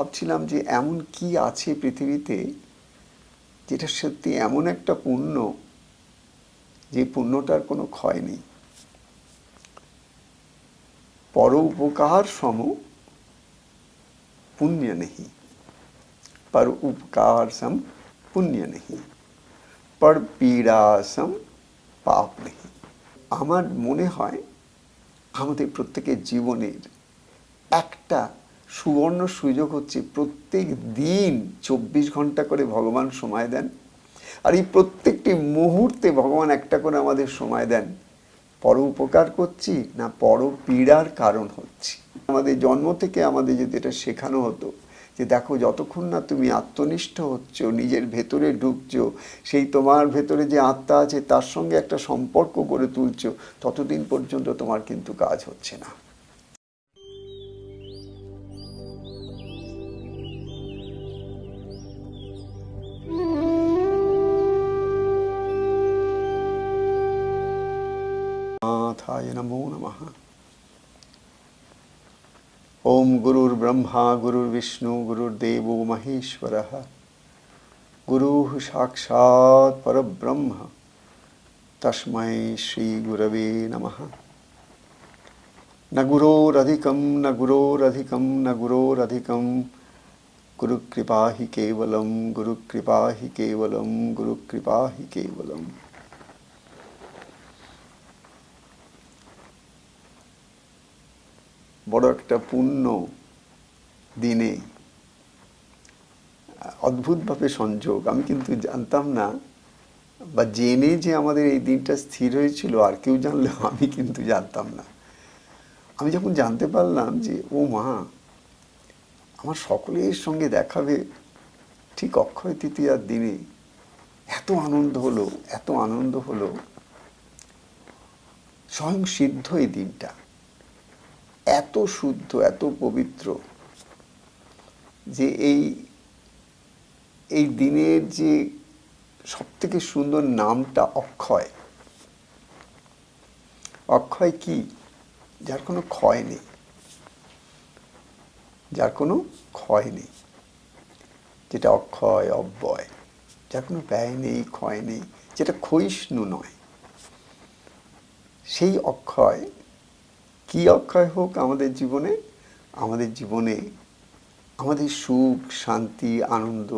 ভাবছিলাম যে এমন কি আছে পৃথিবীতে যেটা সত্যি এমন একটা পুণ্য, যে পুণ্যটার কোনো ক্ষয় নেই। পর উপকার সম পুণ্য নেহি, पर उपकार सम पुण्य नहीं, पर पीड़ा सम पाप नहीं। আমার মনে হয় আমাদের প্রত্যেকের জীবনের একটা সুবর্ণ সুযোগ হচ্ছে প্রত্যেক দিন 24 ঘন্টা করে ভগবান সময় দেন, আর এই প্রত্যেকটি মুহূর্তে ভগবান একটা করে আমাদের সময় দেন। পর উপকার করছি না পর পীড়ার কারণ হচ্ছি। আমাদের জন্ম থেকে আমাদের যদি এটা শেখানো হতো যে দেখো, যতক্ষণ না তুমি আত্মনিষ্ঠ হচ্ছ, নিজের ভেতরে ঢুকছো, সেই তোমার ভেতরে যে আত্মা আছে তার সঙ্গে একটা সম্পর্ক গড়ে তুলছো, ততদিন পর্যন্ত তোমার কিন্তু কাজ হচ্ছে না। नाथाय नमो नमः। ओम गुरुर्ब्रह्मा गुरुर्विष्णु गुरुर्देवो महेश्वरः, गुरुः साक्षात् परब्रह्म तस्मै श्री गुरवे नमः। न गुरोरधिकं न गुरोरधिकं न गुरोरधिकं, गुरुकृपा हि केवलं गुरुकृपा हि केवलं गुरुकृपा हि केवलं। বড় একটা পুণ্য দিনে অদ্ভুতভাবে সংযোগ। আমি কিন্তু জানতাম না, বা জেনে যে আমাদের এই দিনটা স্থির হয়েছিল আর কেউ জানলেও আমি কিন্তু জানতাম না। আমি যখন জানতে পারলাম যে ও মা, আমার সকলের সঙ্গে দেখাবে ঠিক অক্ষয় তৃতীয়ার দিনে, এত আনন্দ হলো, এত আনন্দ হলো। স্বয়ং সিদ্ধ এই দিনটা এত শুদ্ধ, এত পবিত্র যে এই দিনের যে সবথেকে সুন্দর নামটা অক্ষয়। অক্ষয় কি? যার কোনো ক্ষয় নেই, যার কোনো ক্ষয় নেই, যেটা অক্ষয় অব্যয়, যার কোনো ব্যয় নেই, ক্ষয় নেই, যেটা ক্ষয়িষ্ণু নয়, সেই অক্ষয়। কি অক্ষয় হোক আমাদের জীবনে, আমাদের জীবনে আমাদের সুখ শান্তি আনন্দ,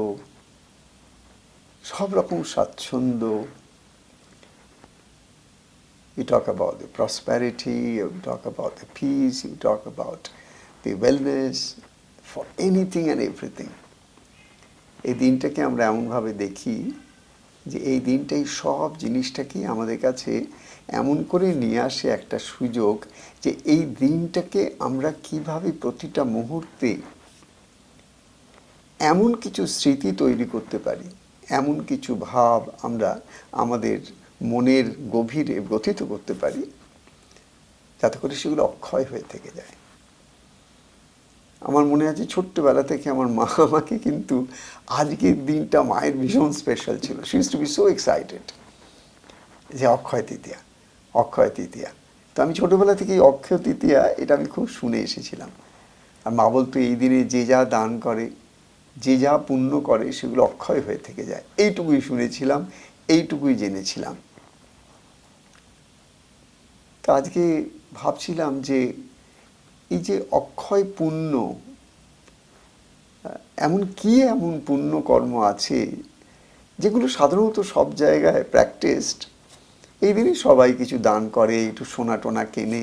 সব রকম স্বাচ্ছন্দ্য। You talk about the prosperity, you talk about the peace, you talk about the wellness, for anything and everything. এই দিনটাকে আমরা এমনভাবে দেখি যে এই দিনটাই সব জিনিসটাকে আমাদের কাছে এমন করে নিয়ে আসে একটা সুযোগ, যে এই দিনটাকে আমরা কিভাবে প্রতিটা মুহূর্তে এমন কিছু স্মৃতি তৈরি করতে পারি, এমন কিছু ভাব আমরা আমাদের মনের গভীরে গ্রথিত করতে পারি, যাতে করে সেগুলো অক্ষয় হয়ে থেকে যায়। আমার মনে আছে ছোট্টবেলা থেকে আমার মা আমাকে কিন্তু আজকের দিনটা মায়ের ভীষণ স্পেশাল ছিল। She used to be so excited যে অক্ষয় তৃতীয়া, অক্ষয় তৃতীয়া। তো আমি ছোটোবেলা থেকে অক্ষয় তৃতীয়া এটা আমি খুব শুনে এসেছিলাম। আর মা বলতো এই দিনে যে যা দান করে, যে যা পুণ্য করে, সেগুলো অক্ষয় হয়ে থেকে যায়। এইটুকুই শুনেছিলাম, এইটুকুই জেনেছিলাম। তো আজকে ভাবছিলাম যে এই যে অক্ষয় পুণ্য, এমন পুণ্য কর্ম আছে যেগুলো সাধারণত সব জায়গায় প্র্যাকটিসড। এই দিনই সবাই কিছু দান করে, একটু সোনা টোনা কেনে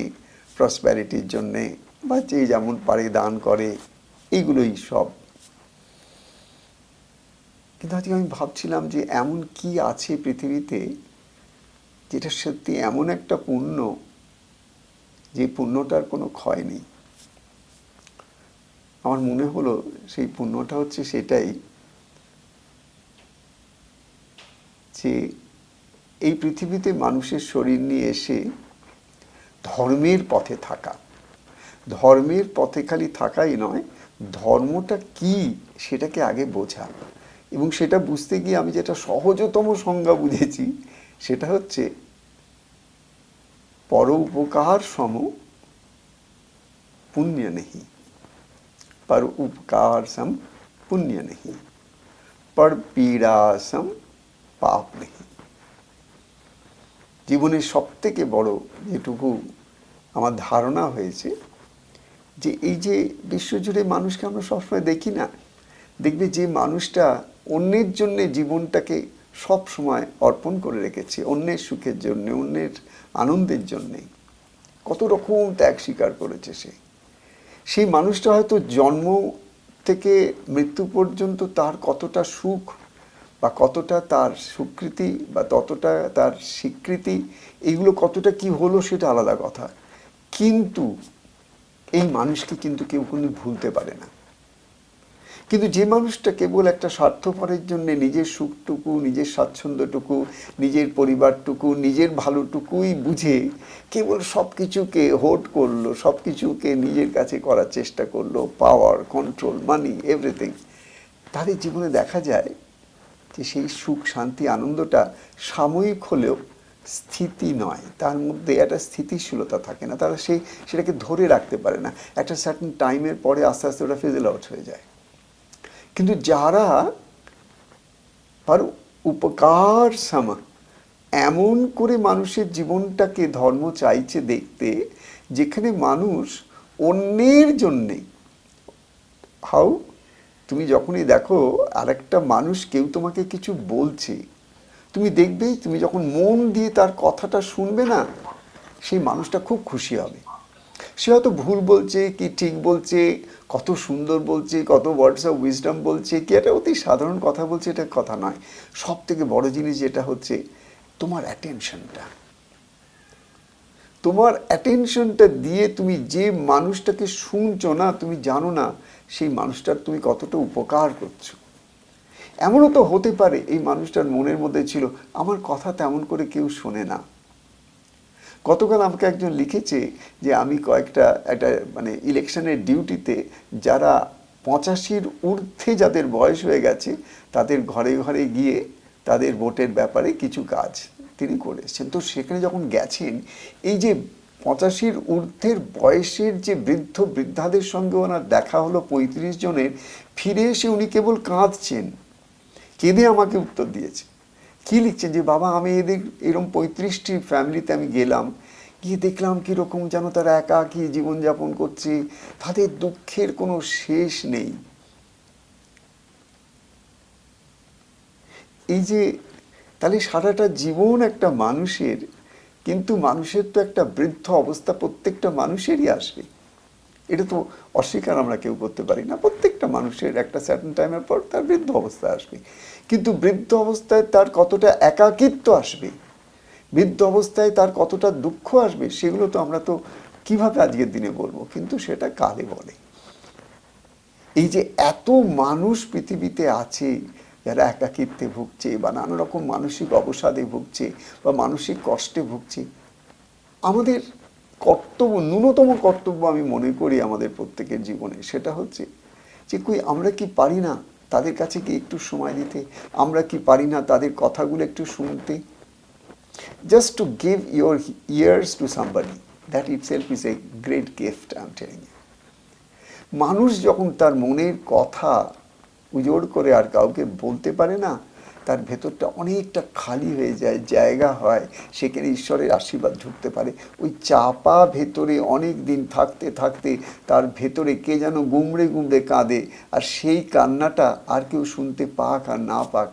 প্রসপ্যারিটির জন্যে, বা যে যেমন পারে দান করে, এইগুলোই সব। কিন্তু আজকে আমি ভাবছিলাম যে এমন কি আছে পৃথিবীতে যেটা সত্যি এমন একটা পুণ্য, যে পুণ্যটার কোনো ক্ষয় নেই। আমার মনে হলো সেই পুণ্যটা হচ্ছে সেটাই যে এই পৃথিবীতে মানুষের শরীর নিয়ে এসে ধর্মের পথে থাকা। ধর্মের পথে খালি থাকাই নয়, ধর্মটা কি সেটাকে আগে বোঝা। এবং সেটা বুঝতে গিয়ে আমি যেটা সহজতম সংজ্ঞা বুঝেছি, সেটা হচ্ছে পর উপকার সম পুণ্য নেহি। पर उपकार सम पुण्य नहीं, पर पीड़ा सम पाप नहीं। জীবনের সবথেকে বড় যেটুকু আমার ধারণা হয়েছে যে এই যে বিশ্বজুড়ে মানুষকে আমরা সবসময় দেখি না, দেখবে যে মানুষটা অন্যের জন্যে জীবনটাকে সব সময় অর্পণ করে রেখেছে, অন্যের সুখের জন্য, অন্যের আনন্দের জন্যে কত রকম ত্যাগ স্বীকার করেছে সেই মানুষটা হয়তো জন্ম থেকে মৃত্যু পর্যন্ত তার কতটা সুখ বা কতটা তার স্বীকৃতি বা ততটা তার স্বীকৃতি, এইগুলো কতটা কি হলো সেটা আলাদা কথা, কিন্তু এই মানুষকে কিন্তু কেউ কোনো ভুলতে পারে না। কিন্তু যে মানুষটা কেবল একটা স্বার্থপরের জন্য নিজের সুখটুকু, নিজের স্বাচ্ছন্দ্যটুকু, নিজের পরিবারটুকু, নিজের ভালোটুকুই বুঝে কেবল সব কিছুকে হোল্ড করলো, সব কিছুকে নিজের কাছে করার চেষ্টা করলো, পাওয়ার, কন্ট্রোল, মানি, এভরিথিং, তাদের জীবনে দেখা যায় যে সেই সুখ, শান্তি, আনন্দটা সাময়িক হলেও স্থিতি নয়, তার মধ্যে একটা স্থিতিশীলতা থাকে না, তারা সেটাকে ধরে রাখতে পারে না, একটা সার্টেন টাইমের পরে আস্তে আস্তে ওটা ফিজল আউট হয়ে যায়। কিন্তু যারা উপকার সামা এমন করে মানুষের জীবনটাকে ধর্ম চাইছে দেখতে, যেখানে মানুষ অন্যের জন্যে, হাউ, তুমি যখনই দেখো আরেকটা মানুষ কেউ তোমাকে কিছু বলছে, তুমি দেখবে তুমি যখন মন দিয়ে তার কথাটা শুনবে না, সেই মানুষটা খুব খুশি হবে। সে হয়তো ভুল বলছে কি ঠিক বলছে, কত সুন্দর বলছে, কত ওয়ার্ডস অফ উইজডম বলছে, কি একটা অতি সাধারণ কথা বলছে, এটা কথা নয়। সব থেকে বড় জিনিস যেটা হচ্ছে তোমার অ্যাটেনশনটা, তোমার অ্যাটেনশনটা দিয়ে তুমি যে মানুষটাকে শুনছো না, তুমি জানো না সেই মানুষটার তুমি কতটা উপকার করছো। এমনও তো হতে পারে এই মানুষটার মনের মধ্যে ছিল আমার কথা তেমন করে কেউ শোনে না। গতকাল আমাকে একজন লিখেছে যে আমি একটা মানে ইলেকশনের ডিউটিতে যারা 85-র ঊর্ধ্বে যাদের বয়স হয়ে গেছে তাদের ঘরে ঘরে গিয়ে তাদের ভোটের ব্যাপারে কিছু কাজ তিনি করেছেন। তো সেখানে যখন গেছেন, এই যে 85-র ঊর্ধ্বের বয়সের যে বৃদ্ধাদের সঙ্গে ওনার দেখা হলো 35 জনের, ফিরে এসে উনি কেবল কাঁদছেন, কেঁদে আমাকে উত্তর দিয়েছে। কি লিখছেন যে বাবা আমি এরকম 35টি ফ্যামিলিতে আমি গেলাম, গিয়ে দেখলাম কীরকম যেন তারা একাকী জীবনযাপন করছে, তাদের দুঃখের কোনো শেষ নেই। এই যে তাহলে সারাটা জীবন একটা মানুষের, কিন্তু মানুষের তো একটা বৃদ্ধ অবস্থা প্রত্যেকটা মানুষেরই আসবে, এটা তো অস্বীকার আমরা কেউ করতে পারি না। প্রত্যেকটা মানুষের একটা সার্টেন টাইমের পর তার বৃদ্ধ অবস্থা আসবে, কিন্তু বৃদ্ধ অবস্থায় তার কতটা একাকিত্ব আসবে, বৃদ্ধ অবস্থায় তার কতটা দুঃখ আসবে, সেগুলো তো আমরা তো কিভাবে আজকের দিনে বলবো, কিন্তু সেটা কালে বলে। এই যে এত মানুষ পৃথিবীতে আছে যারা একাকিত্বে ভুগছে বা নানা রকম মানসিক অবসাদে ভুগছে বা মানসিক কষ্টে ভুগছে, আমাদের কর্তব্য, ন্যূনতম কর্তব্য আমি মনে করি আমাদের প্রত্যেকের জীবনে, সেটা হচ্ছে যে আমরা কি পারি না তাদের কাছে কি একটু সময় দিতে, আমরা কি পারি না তাদের কথাগুলো একটু শুনতে, just to give your ears to somebody, that itself is a great gift, I'm telling you. মানুষ যখন তার মনের কথা উজাড় করে আর কাউকে বলতে পারে না, তার ভেতরটা অনেকটা খালি হয়ে যায়, জায়গা হয়, সেখানে ঈশ্বরের আশীর্বাদ ঢুকতে পারে। ওই চাপা ভেতরে অনেক দিন থাকতে থাকতে তার ভেতরে কে যেন গুমড়ে গুমড়ে কাঁদে, আর সেই কান্নাটা আর কেউ শুনতে পাক আর না পাক,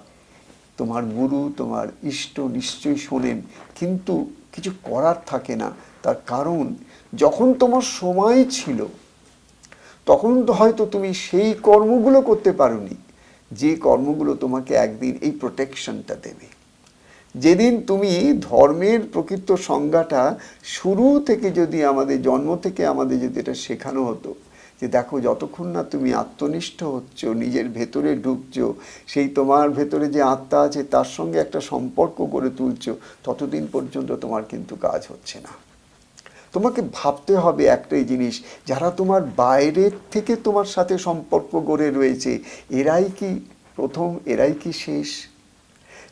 তোমার গুরু, তোমার ইষ্ট নিশ্চয়ই শোনেন, কিন্তু কিছু করার থাকে না। তার কারণ যখন তোমার সময় ছিল তখন তো হয়তো তুমি সেই কর্মগুলো করতে পারোনি যে কর্মগুলো তোমাকে একদিন এই প্রোটেকশনটা দেবে। যেদিন তুমি ধর্মের প্রকৃত সংজ্ঞাটা শুরু থেকে যদি আমাদের জন্ম থেকে আমাদের যদি এটা শেখানো হতো যে দেখো যতক্ষণ না তুমি আত্মনিষ্ঠ হচ্ছ, নিজের ভেতরে ঢুকছো, সেই তোমার ভেতরে যে আত্মা আছে তার সঙ্গে একটা সম্পর্ক গড়ে তুলছো, ততদিন পর্যন্ত তোমার কিন্তু কাজ হচ্ছে না। তোমাকে ভাবতে হবে একটাই জিনিস, যারা তোমার বাইরের থেকে তোমার সাথে সম্পর্ক গড়ে রয়েছে, এরাই কি প্রথম, এরাই কি শেষ?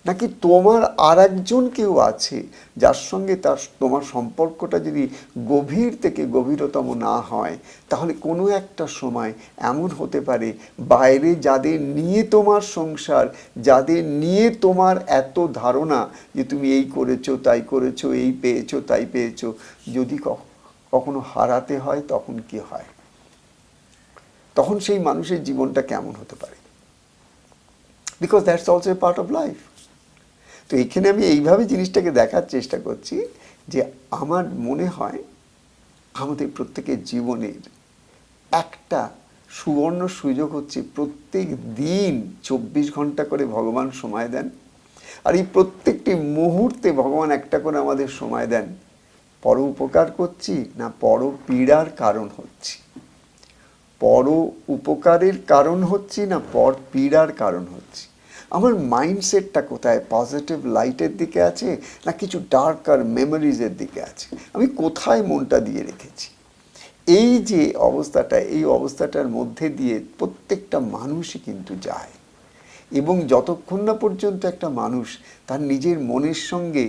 নাকি তোমার আর একজন কেউ আছে যার সঙ্গে তোমার সম্পর্কটা যদি গভীর থেকে গভীরতম না হয়, তাহলে কোনো একটা সময় এমন হতে পারে বাইরে যাদের নিয়ে তোমার সংসার, যাদের নিয়ে তোমার এত ধারণা যে তুমি এই করেছো তাই করেছো, এই পেয়েছো তাই পেয়েছো, যদি কখনো হারাতে হয় তখন কি হয়? তখন সেই মানুষের জীবনটা কেমন হতে পারে? Because that's also a part of life. তো এখানে আমি এইভাবে জিনিসটাকে দেখার চেষ্টা করছি যে আমার মনে হয় আমাদের প্রত্যেকের জীবনের একটা সুবর্ণ সুযোগ হচ্ছে প্রত্যেক দিন 24 ঘন্টা করে ভগবান সময় দেন, আর এই প্রত্যেকটি মুহূর্তে ভগবান একটা করে আমাদের সময় দেন। পর উপকার করছি না পর পীড়ার কারণ হচ্ছি, পর উপকারের কারণ হচ্ছি না পর পীড়ার কারণ হচ্ছি, আমার মাইন্ডসেটটা কোথায়, পজিটিভ লাইটের দিকে আছে না কিছু ডার্কার মেমোরিজের দিকে আছে, আমি কোথায় মনটা দিয়ে রেখেছি। এই যে অবস্থাটা, এই অবস্থাটার মধ্যে দিয়ে প্রত্যেকটা মানুষই কিন্তু যায়, এবং যতক্ষণ না পর্যন্ত একটা মানুষ তার নিজের মনের সঙ্গে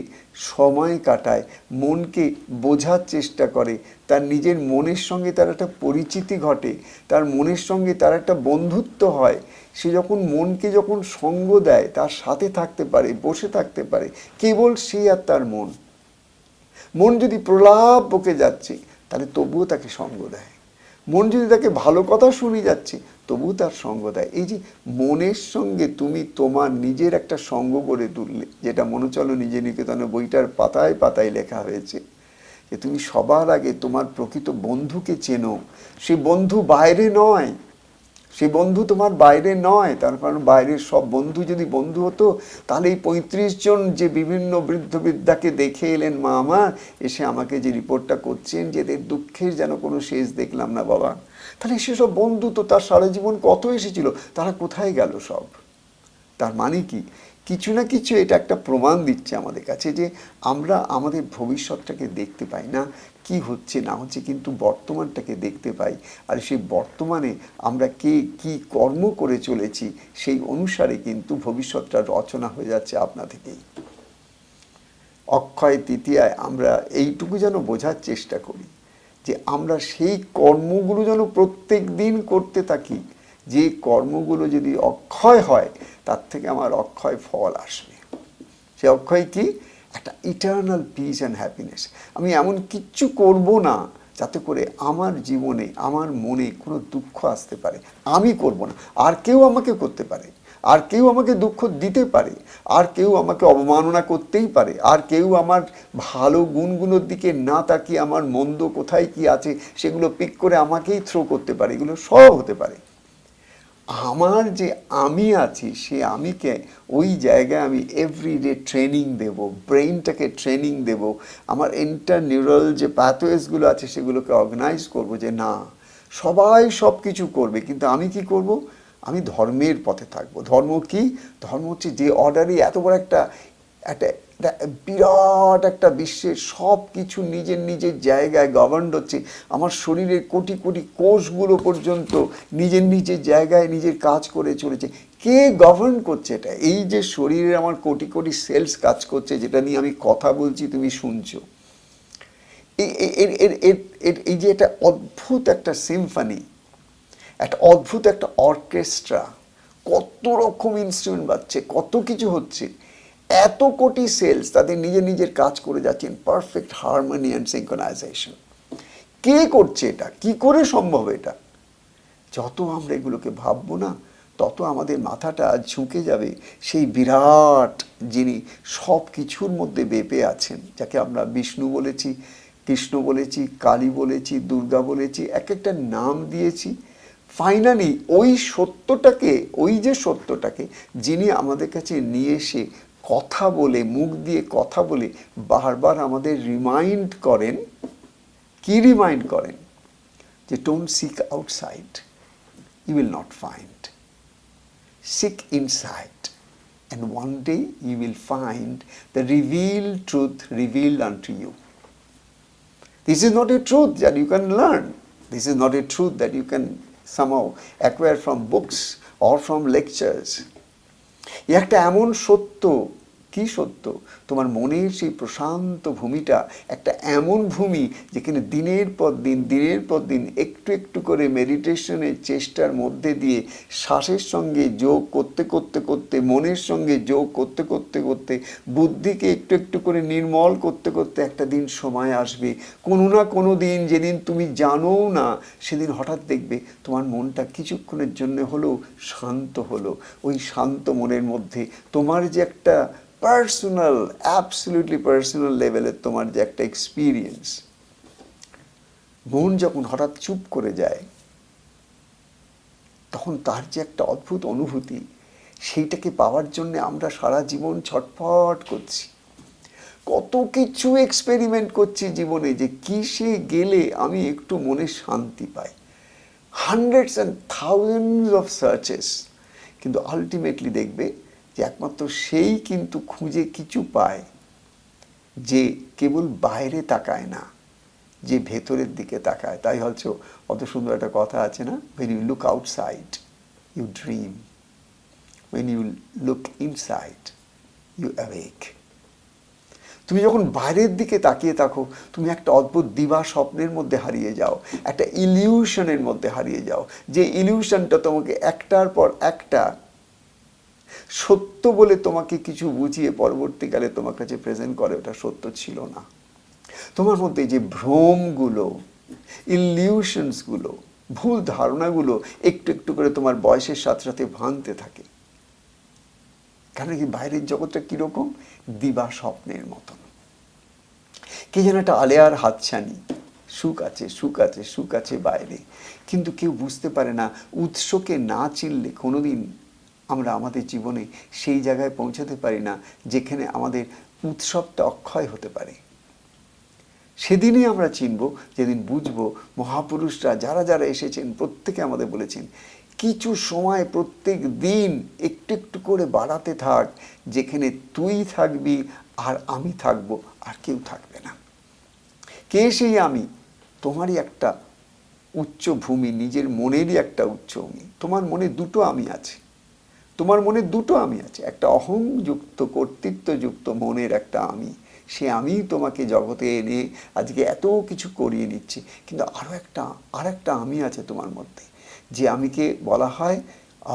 সময় কাটায়, মনকে বোঝার চেষ্টা করে, তার নিজের মনের সঙ্গে তার একটা পরিচিতি ঘটে, তার মনের সঙ্গে তার একটা বন্ধুত্ব হয়, সে যখন মনকে যখন সঙ্গ দেয়, তার সাথে থাকতে পারে, বসে থাকতে পারে, কেবল সে আর তার মন। মন যদি প্রলাপ বকে যাচ্ছে তাহলে তবুও তাকে সঙ্গ দেয়, মন যদি তাকে ভালো কথা শুনে যাচ্ছে তবুও তার সঙ্গ দেয়। এই যে মনের সঙ্গে তুমি তোমার নিজের একটা সঙ্গ গড়ে তুললে, যেটা মনোচলো নিজে নিকেতনে বইটার পাতায় পাতায় লেখা হয়েছে, যে তুমি সবার আগে তোমার প্রকৃত বন্ধুকে চেনো। সে বন্ধু বাইরে নয়, সে বন্ধু তোমার বাইরে নয়, তার কারণ বাইরের সব বন্ধু যদি বন্ধু হতো তাহলে এই 35 জন যে বিভিন্ন বৃদ্ধ বৃদ্ধাকে দেখে এলেন মা আমার, এসে আমাকে যে রিপোর্টটা করছেন যে এদের দুঃখের যেন কোনো শেষ দেখলাম না বাবা, তাহলে সেসব বন্ধু তো তার সারা জীবন কত এসেছিল, তারা কোথায় গেল সব? তার মানে কি, কিছু না কিছু এটা একটা প্রমাণ দিচ্ছে আমাদের কাছে যে আমরা আমাদের ভবিষ্যৎটাকে দেখতে পাই না, কি হচ্ছে না হচ্ছে, কিন্তু বর্তমানটাকে দেখতে পাই। আর সেই বর্তমানে আমরা কে কি কর্ম করে চলেছি সেই অনুসারে কিন্তু ভবিষ্যৎটা রচনা হয়ে যাচ্ছে আপনা থেকেই। অক্ষয় তৃতীয়ায় আমরা এইটুকু যেন বোঝার চেষ্টা করি যে আমরা সেই কর্মগুলো যেন প্রত্যেক দিন করতে থাকি, যে কর্মগুলো যদি অক্ষয় হয় তার থেকে আমার অক্ষয় ফল আসবে। সে অক্ষয় কি? একটা ইটারনাল পিস অ্যান্ড হ্যাপিনেস। আমি এমন কিচ্ছু করব না যাতে করে আমার জীবনে আমার মনে কোনো দুঃখ আসতে পারে, আমি করব না, আর কেউ আমাকে করতে পারে, আর কেউ আমাকে দুঃখ দিতে পারে, আর কেউ আমাকে অবমাননা করতেই পারে, আর কেউ আমার ভালো গুণগুলোর দিকে না তাকিয়ে আমার মন্দ কোথায় কি আছে সেগুলো পিক করে আমাকেই থ্রো করতে পারে, এগুলো সব হতে পারে। আমার যে আমি আছি সে আমিকে ওই জায়গায় আমি এভরিডে ট্রেনিং দেব, ব্রেইনটাকে ট্রেনিং দেব, আমার ইন্টারনিউরাল যে প্যাথওয়েজগুলো আছে সেগুলোকে অর্গানাইজ করব যে না সবাই সব কিছু করবে, কিন্তু আমি কি করব? আমি ধর্মের পথে থাকবো। ধর্ম কি? ধর্ম হচ্ছে যে অর্ডারই এত বড় একটা একটা বিরাট একটা বিশ্বের সব কিছু নিজের নিজের জায়গায় গভর্ন হচ্ছে, আমার শরীরের কোটি কোটি কোষগুলো পর্যন্ত নিজের নিজের জায়গায় নিজের কাজ করে চলেছে। কে গভর্ন করছে এটা? এই যে শরীরে আমার কোটি কোটি সেলস কাজ করছে, যেটা নিয়ে আমি কথা বলছি তুমি শুনছো, এই যে একটা অদ্ভুত একটা সিম্ফনি, একটা অদ্ভুত একটা অর্কেস্ট্রা, কত রকম ইনস্ট্রুমেন্ট বাজছে, কত কিছু হচ্ছে, এত কোটি সেলস তাদের নিজের নিজের কাজ করে যাচ্ছেন, পারফেক্ট হারমোনি অ্যান্ড সিঙ্ক্রোনাইজেশন। কে করছে এটা? কি করে সম্ভব এটা? যত আমরা এগুলোকে ভাববো না তত আমাদের মাথাটা ঝুঁকে যাবে সেই বিরাট যিনি সব কিছুর মধ্যে বেপে আছেন, যাকে আমরা বিষ্ণু বলেছি, কৃষ্ণ বলেছি, কালী বলেছি, দুর্গা বলেছি, এক একটা নাম দিয়েছি। ফাইনালি ওই সত্যটাকে, ওই যে সত্যটাকে যিনি আমাদের কাছে নিয়ে এসে কথা বলে, মুখ দিয়ে কথা বলে বারবার আমাদের রিমাইন্ড করেন। কি রিমাইন্ড করেন? যে don't seek outside, you will not find. Seek inside, and one day you will find the revealed truth revealed unto you. This is not a truth that you can learn. This is not a truth that you can somehow acquire from books or from lectures. একটা এমন সত্য কি সত্য? তোমার মনের সেই প্রশান্ত ভূমিটা একটা এমন ভূমি যেখানে দিনের পর দিন একটু একটু করে মেডিটেশনের চেষ্টার মধ্যে দিয়ে শ্বাসের সঙ্গে যোগ করতে করতে করতে, মনের সঙ্গে যোগ করতে করতে করতে, বুদ্ধিকে একটু একটু করে নির্মল করতে করতে একটা দিন সময় আসবে, কোনো না কোনো দিন যেদিন তুমি জানো না, সেদিন হঠাৎ দেখবে তোমার মনটা কিছুক্ষণের জন্য হলেও শান্ত হলো। ওই শান্ত মনের মধ্যে তোমার যে একটা পার্সোনাল, অ্যাবসলিউটলি পার্সোনাল লেভেলের তোমার যে একটা এক্সপিরিয়েন্স, মন যখন হঠাৎ চুপ করে যায়, তখন তার যে একটা অদ্ভুত অনুভূতি, সেইটাকে পাওয়ার জন্য আমরা সারা জীবন ছটফট করছি, কত কিছু এক্সপেরিমেন্ট করছি জীবনে যে কিসে গেলে আমি একটু মনে শান্তি পাই, hundreds and thousands of searches, কিন্তু আলটিমেটলি দেখবে যে একমাত্র সেই কিন্তু খুঁজে কিছু পায় যে কেবল বাইরে তাকায় না, যে ভেতরের দিকে তাকায়। তাই হচ্ছে অত সুন্দর একটা কথা আছে না, when you look outside you dream, when you look inside you awake। তুমি যখন বাইরের দিকে তাকিয়ে থাকো, তুমি একটা অদ্ভুত দিবা স্বপ্নের মধ্যে হারিয়ে যাও, একটা ইলিউশনের মধ্যে হারিয়ে যাও, যে ইলিউশনটা তোমাকে একটার পর একটা সত্য বলে তোমাকে কিছু বুঝিয়ে পরবর্তীকালে তোমার কাছে প্রেজেন্ট করে, ওটা সত্য ছিল না। তোমার মধ্যে যে ভ্রমগুলো, ইলিউশনসগুলো, ভুল ধারণাগুলো একটু একটু করে তোমার বয়সের সাথে সাথে ভাঙতে থাকে। কেন কি বাইরের জগৎটা কিরকম? দিবা স্বপ্নের মতন, কে যেন একটা আলেয়ার হাতছানি, সুখ আছে সুখ আছে সুখ আছে বাইরে, কিন্তু কেউ বুঝতে পারে না উৎসকে না চিনলে কোনোদিন আমরা আমাদের জীবনে সেই জায়গায় পৌঁছাতে পারি না যেখানে আমাদের উৎসবটা অক্ষয় হতে পারে। সেদিনই আমরা চিনব যেদিন বুঝব মহাপুরুষরা যারা যারা এসেছেন প্রত্যেকে আমাদের বলেছেন কিছু সময় প্রত্যেক দিন একটু একটু করে বাড়াতে থাক, যেখানে তুই থাকবি আর আমি থাকব, আর কেউ থাকবে না। কে সেই আমি? তোমারই একটা উচ্চ ভূমি, নিজের মনেরই একটা উচ্চ ভূমি। তোমার মনে দুটো আমি আছে, তোমার মনে দুটো আমি আছে, একটা অহংযুক্ত কর্তৃত্বযুক্ত মনের একটা আমি, সে আমি তোমাকে জগতে এনে আজকে এত কিছু করিয়ে নিচ্ছে, কিন্তু আর একটা আমি আছে তোমার মধ্যে, যে আমিকে বলা হয়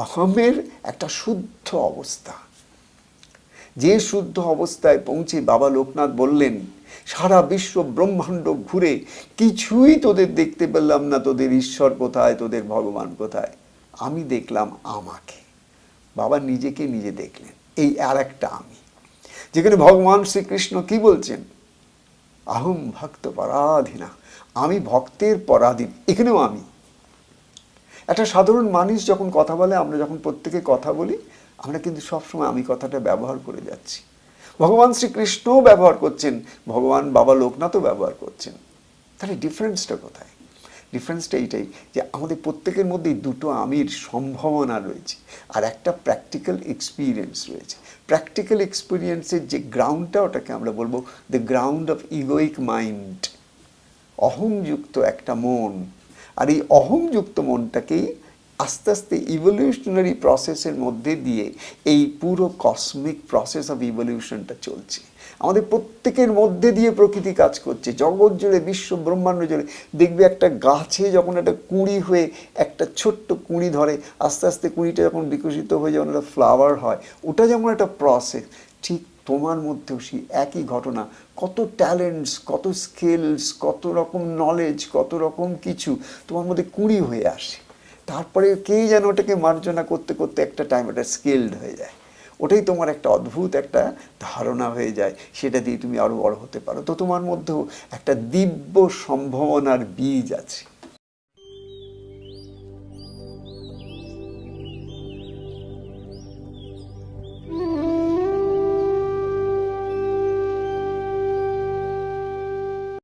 অহমের একটা শুদ্ধ অবস্থা। যে শুদ্ধ অবস্থায় পৌঁছে বাবা লোকনাথ বললেন, সারা বিশ্ব ব্রহ্মাণ্ড ঘুরে কিছুই তোদের দেখতে পেলাম না, তোদের ঈশ্বর কোথায়, তোদের ভগবান কোথায়? আমি দেখলাম আমাকে। বাবা নিজেকে নিজে দেখলেন, এই আর একটা আমি, যেখানে ভগবান শ্রীকৃষ্ণ কি বলছেন? আহম ভক্ত পরাধীনা, আমি ভক্তের পরাধীন। এখানেও আমি। একটা সাধারণ মানুষ যখন কথা বলে, আমরা যখন প্রত্যেকে কথা বলি, আমরা কিন্তু সবসময় আমি কথাটা ব্যবহার করে যাচ্ছি। ভগবান শ্রীকৃষ্ণও ব্যবহার করছেন, ভগবান বাবা লোকনাথও ব্যবহার করছেন। তাহলে ডিফারেন্সটা কোথায়? ডিফারেন্সটা এইটাই যে আমাদের প্রত্যেকের মধ্যেই দুটো আমির সম্ভাবনা রয়েছে, আর একটা প্র্যাকটিক্যাল এক্সপিরিয়েন্স রয়েছে। প্র্যাকটিক্যাল এক্সপিরিয়েন্সের যে গ্রাউন্ডটা, ওটাকে আমরা বলবো দ্য গ্রাউন্ড অফ ইগোইক মাইন্ড, অহংযুক্ত একটা মন। আর এই অহংযুক্ত মনটাকেই আস্তে আস্তে ইভলিউশনারি প্রসেসের মধ্যে দিয়ে এই পুরো কসমিক প্রসেস অফ ইভলিউশনটা চলছে। আমাদের প্রত্যেকের মধ্যে দিয়ে প্রকৃতি কাজ করছে, জগৎ জুড়ে, বিশ্ব ব্রহ্মাণ্ড জুড়ে। দেখবে একটা গাছে যখন একটা কুঁড়ি হয়ে একটা ছোট্ট কুঁড়ি ধরে, আস্তে আস্তে কুঁড়িটা যখন বিকশিত হয়ে যখন একটা ফ্লাওয়ার হয়, ওটা যেমন একটা প্রসেস, ঠিক তোমার মধ্যেও সেই একই ঘটনা। কত ট্যালেন্টস, কত স্কিলস, কত রকম নলেজ, কত রকম কিছু তোমার মধ্যে কুঁড়ি হয়ে আসে। তারপরে কে যেন ওটাকে মার্জনা করতে করতে একটা টাইম ওটা স্কিলড হয়ে যায়। ওটাই তোমার একটা অদ্ভুত একটা ধারণা হয়ে যায়, সেটা দিয়ে তুমি আরও বড় হতে পারো। তো তোমার মধ্যেও একটা দিব্য সম্ভাবনার বীজ আছে।